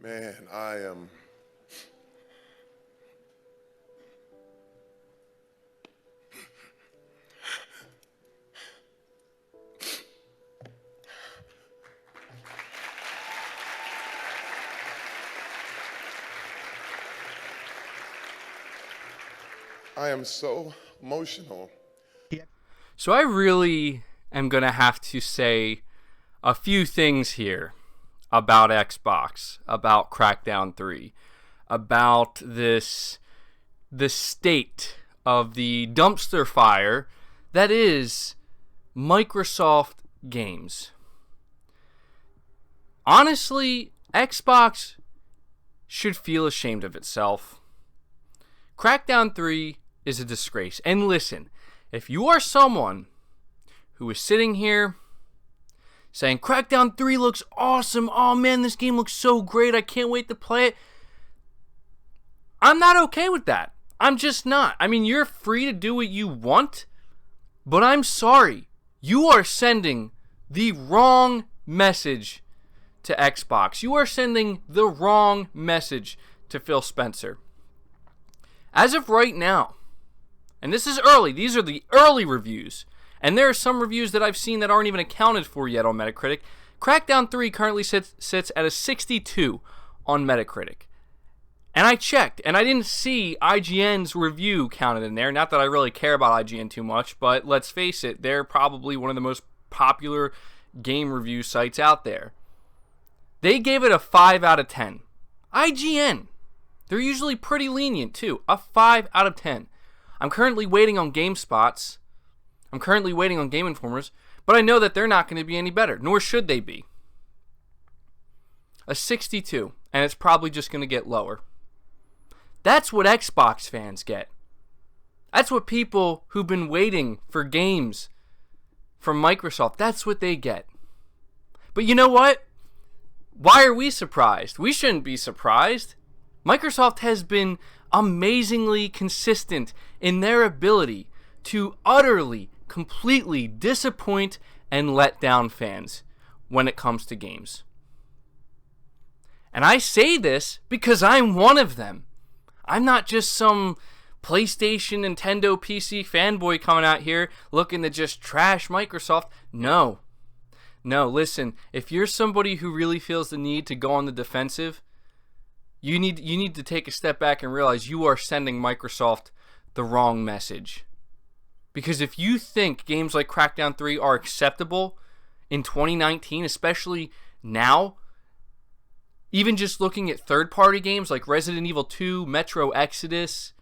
Man, I am so emotional. So I really am going to have to say a few things here about Xbox, about Crackdown 3, about the state of the dumpster fire that is Microsoft games. Honestly, Xbox should feel ashamed of itself. Crackdown 3 is a disgrace. And listen, if you are someone who is sitting here saying, Crackdown 3 looks awesome, oh man, this game looks so great, I can't wait to play it, I'm not okay with that. I'm just not. I mean, you're free to do what you want, but I'm sorry. You are sending the wrong message to Xbox. You are sending the wrong message to Phil Spencer. As of right now, and this is early, these are the early reviews, and there are some reviews that I've seen that aren't even accounted for yet on Metacritic. Crackdown 3 currently sits at a 62 on Metacritic. And I checked, and I didn't see IGN's review counted in there. Not that I really care about IGN too much, but let's face it, they're probably one of the most popular game review sites out there. They gave it a 5 out of 10. IGN, they're usually pretty lenient too. A 5 out of 10. I'm currently waiting on GameSpots. I'm currently waiting on Game Informers, but I know that they're not going to be any better, nor should they be. A 62, and it's probably just going to get lower. That's what Xbox fans get. That's what people who've been waiting for games from Microsoft, that's what they get. But you know what? Why are we surprised? We shouldn't be surprised. Microsoft has been amazingly consistent in their ability to utterly, completely disappoint and let down fans when it comes to games. And I say this because I'm one of them. I'm not just some PlayStation, Nintendo, PC fanboy coming out here looking to just trash Microsoft. No, listen, if you're somebody who really feels the need to go on the defensive, you need to take a step back and realize you are sending Microsoft the wrong message. Because if you think games like Crackdown 3 are acceptable in 2019, especially now, even just looking at third-party games like Resident Evil 2, Metro Exodus,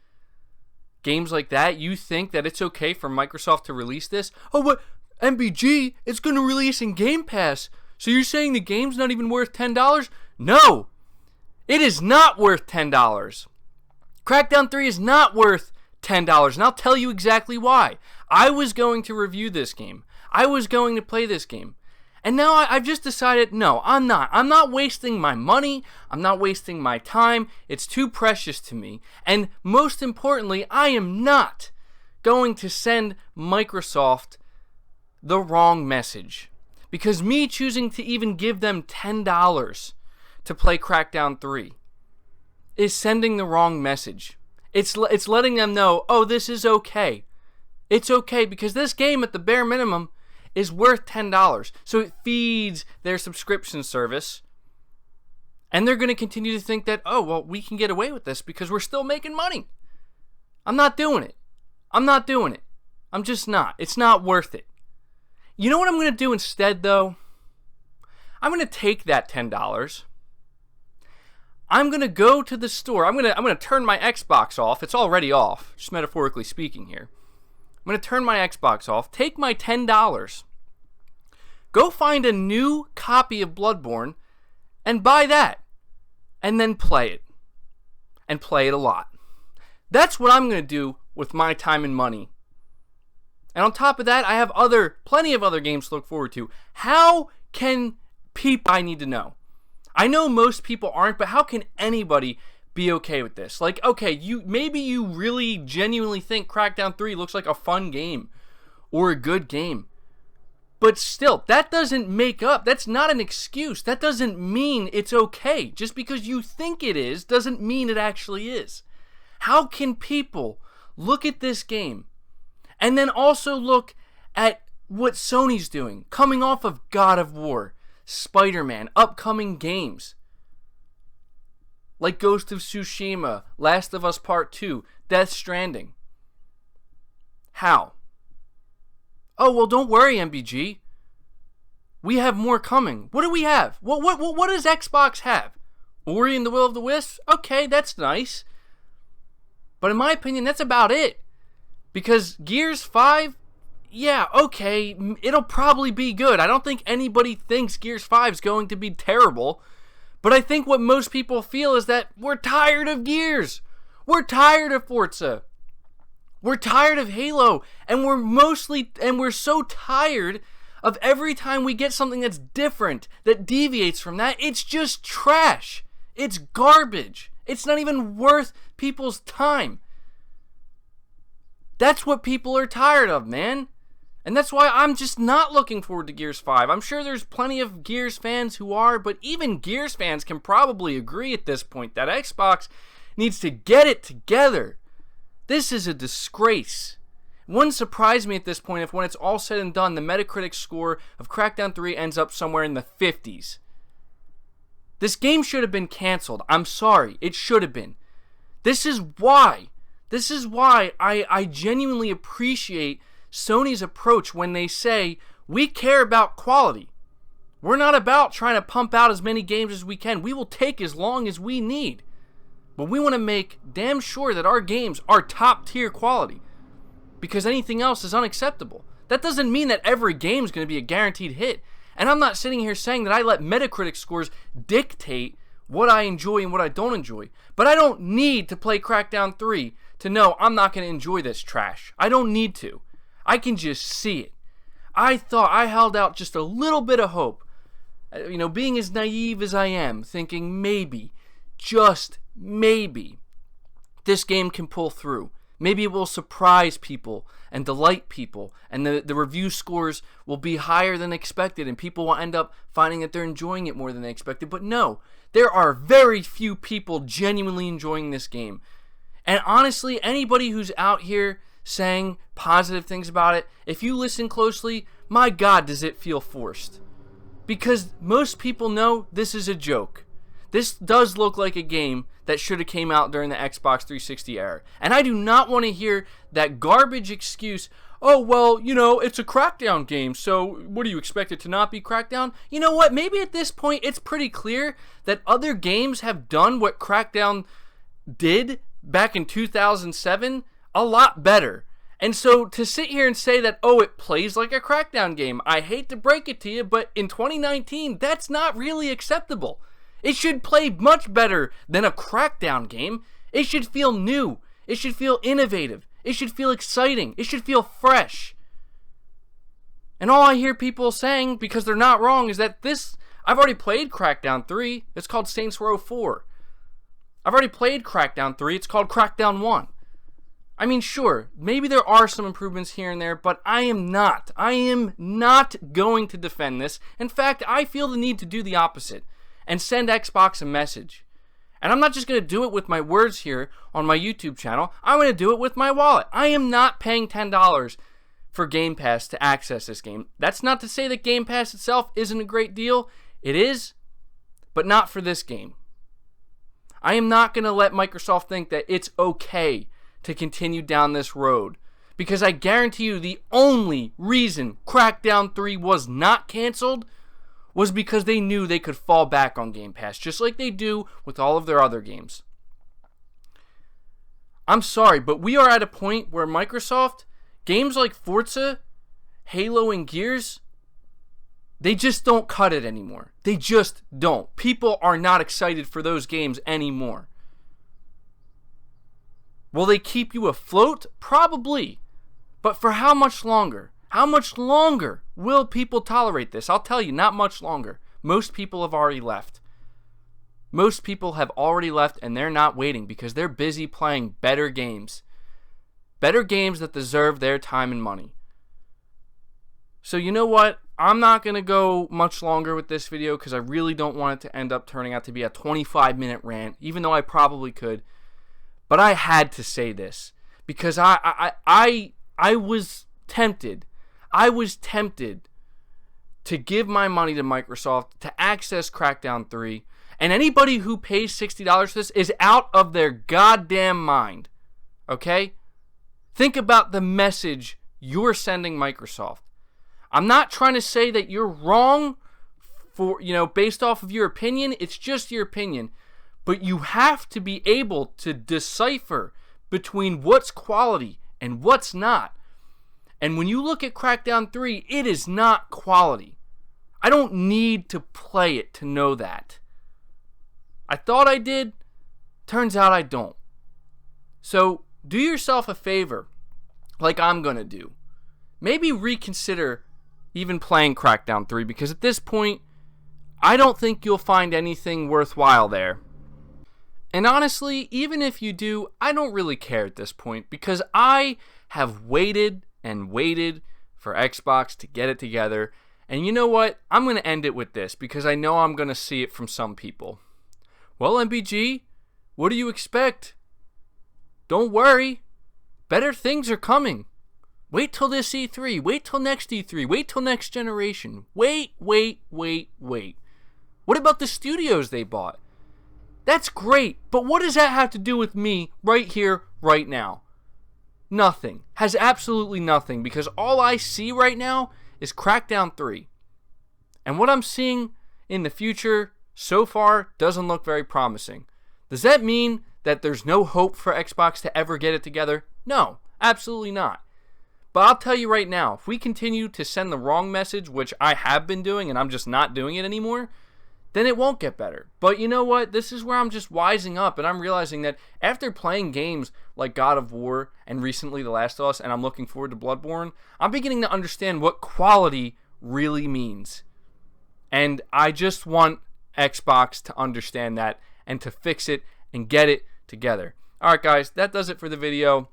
games like that, you think that it's okay for Microsoft to release this? Oh, but MBG, it's going to release in Game Pass. So you're saying the game's not even worth $10? No! It is not worth $10. Crackdown 3 is not worth $10, and I'll tell you exactly why. I was going to review this game. I was going to play this game. And now I've just decided, no, I'm not. I'm not wasting my money. I'm not wasting my time. It's too precious to me. And most importantly, I am not going to send Microsoft the wrong message. Because me choosing to even give them $10 to play Crackdown 3 is sending the wrong message. It's letting them know, oh, this is okay. It's okay because this game at the bare minimum is worth $10. So it feeds their subscription service. And they're going to continue to think that, oh, well, we can get away with this because we're still making money. I'm not doing it. I'm just not. It's not worth it. You know what I'm going to do instead, though? I'm going to take that $10. I'm going to go to the store. I'm going to turn my Xbox off. It's already off, just metaphorically speaking here. I'm going to turn my Xbox off, take my $10, go find a new copy of Bloodborne, and buy that. And then play it. And play it a lot. That's what I'm going to do with my time and money. And on top of that, I have plenty of other games to look forward to. How can people I need to know? I know most people aren't, but how can anybody be okay with this? Like, okay, maybe you really genuinely think Crackdown 3 looks like a fun game or a good game. But still, that doesn't make up. That's not an excuse. That doesn't mean it's okay. Just because you think it is doesn't mean it actually is. How can people look at this game and then also look at what Sony's doing, coming off of God of War, Spider-Man, upcoming games like Ghost of Tsushima, Last of Us Part 2, Death Stranding? How? Oh, well, don't worry, MBG. We have more coming. What do we have? What does Xbox have? Ori and the Will of the Wisps? Okay, that's nice. But in my opinion, that's about it. Because Gears 5, yeah, okay, it'll probably be good. I don't think anybody thinks Gears 5 is going to be terrible. But I think what most people feel is that we're tired of Gears. We're tired of Forza. We're tired of Halo. And we're so tired of every time we get something that's different, that deviates from that, it's just trash. It's garbage. It's not even worth people's time. That's what people are tired of, man. And that's why I'm just not looking forward to Gears 5. I'm sure there's plenty of Gears fans who are, but even Gears fans can probably agree at this point that Xbox needs to get it together. This is a disgrace. It wouldn't surprise me at this point if when it's all said and done, the Metacritic score of Crackdown 3 ends up somewhere in the 50s. This game should have been canceled. I'm sorry. It should have been. This is why I genuinely appreciate Sony's approach when they say, we care about quality. We're not about trying to pump out as many games as we can. We will take as long as we need. But we want to make damn sure that our games are top tier quality. Because anything else is unacceptable. That doesn't mean that every game is going to be a guaranteed hit. And I'm not sitting here saying that I let Metacritic scores dictate what I enjoy and what I don't enjoy. But I don't need to play Crackdown 3 to know I'm not going to enjoy this trash. I don't need to. I can just see it. I thought I held out just a little bit of hope. Being as naive as I am, thinking maybe, just maybe, this game can pull through. Maybe it will surprise people and delight people, and the review scores will be higher than expected, and people will end up finding that they're enjoying it more than they expected. But no, there are very few people genuinely enjoying this game. And honestly, anybody who's out here saying positive things about it, if you listen closely, my God, does it feel forced. Because most people know this is a joke. This does look like a game that should have came out during the Xbox 360 era. And I do not want to hear that garbage excuse, oh, well, it's a Crackdown game, so what do you expect it to not be Crackdown? You know what? Maybe at this point it's pretty clear that other games have done what Crackdown did back in 2007 a lot better. And so to sit here and say that, oh, it plays like a Crackdown game, I hate to break it to you, but in 2019, that's not really acceptable. It should play much better than a Crackdown game. It should feel new. It should feel innovative. It should feel exciting. It should feel fresh. And all I hear people saying, because they're not wrong, is that I've already played Crackdown 3. It's called Saints Row 4. I've already played Crackdown 3. It's called Crackdown 1. I mean, sure, maybe there are some improvements here and there, but I am not going to defend this. In fact, I feel the need to do the opposite and send Xbox a message. And I'm not just going to do it with my words here on my YouTube channel. I'm going to do it with my wallet. I am not paying $10 for Game Pass to access this game. That's not to say that Game Pass itself isn't a great deal. It is, but not for this game. I am not going to let Microsoft think that it's okay to continue down this road. Because I guarantee you the only reason Crackdown 3 was not canceled was because they knew they could fall back on Game Pass, just like they do with all of their other games. I'm sorry, but we are at a point where Microsoft, games like Forza, Halo, and Gears, they just don't cut it anymore. They just don't. People are not excited for those games anymore. Will they keep you afloat? Probably. But for how much longer? How much longer will people tolerate this? I'll tell you, not much longer. Most people have already left. Most people have already left, and they're not waiting because they're busy playing better games. Better games that deserve their time and money. So you know what? I'm not going to go much longer with this video because I really don't want it to end up turning out to be a 25-minute rant, even though I probably could. But I had to say this because I was tempted. I was tempted to give my money to Microsoft to access Crackdown 3. And anybody who pays $60 for this is out of their goddamn mind. Okay? Think about the message you're sending Microsoft. I'm not trying to say that you're wrong for, based off of your opinion. It's just your opinion. But you have to be able to decipher between what's quality and what's not. And when you look at Crackdown 3, it is not quality. I don't need to play it to know that. I thought I did. Turns out I don't. So do yourself a favor, like I'm going to do. Maybe reconsider even playing Crackdown 3, because at this point, I don't think you'll find anything worthwhile there. And honestly, even if you do, I don't really care at this point, because I have waited and waited for Xbox to get it together. And you know what? I'm going to end it with this, because I know I'm going to see it from some people. Well, MBG, what do you expect? Don't worry. Better things are coming. Wait till this E3. Wait till next E3. Wait till next generation. Wait. What about the studios they bought? That's great, but what does that have to do with me right here, right now? Nothing. Has absolutely nothing, because all I see right now is Crackdown 3. And what I'm seeing in the future so far doesn't look very promising. Does that mean that there's no hope for Xbox to ever get it together? No, absolutely not. But I'll tell you right now, if we continue to send the wrong message, which I have been doing and I'm just not doing it anymore, then it won't get better. But you know what? This is where I'm just wising up, and I'm realizing that after playing games like God of War and recently The Last of Us, and I'm looking forward to Bloodborne, I'm beginning to understand what quality really means. And I just want Xbox to understand that and to fix it and get it together. Alright guys, that does it for the video.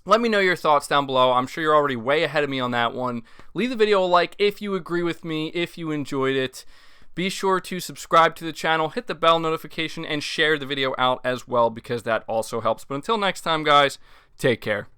Let me know your thoughts down below. I'm sure you're already way ahead of me on that one. Leave the video a like if you agree with me, if you enjoyed it. Be sure to subscribe to the channel, hit the bell notification, and share the video out as well, because that also helps. But until next time, guys, take care.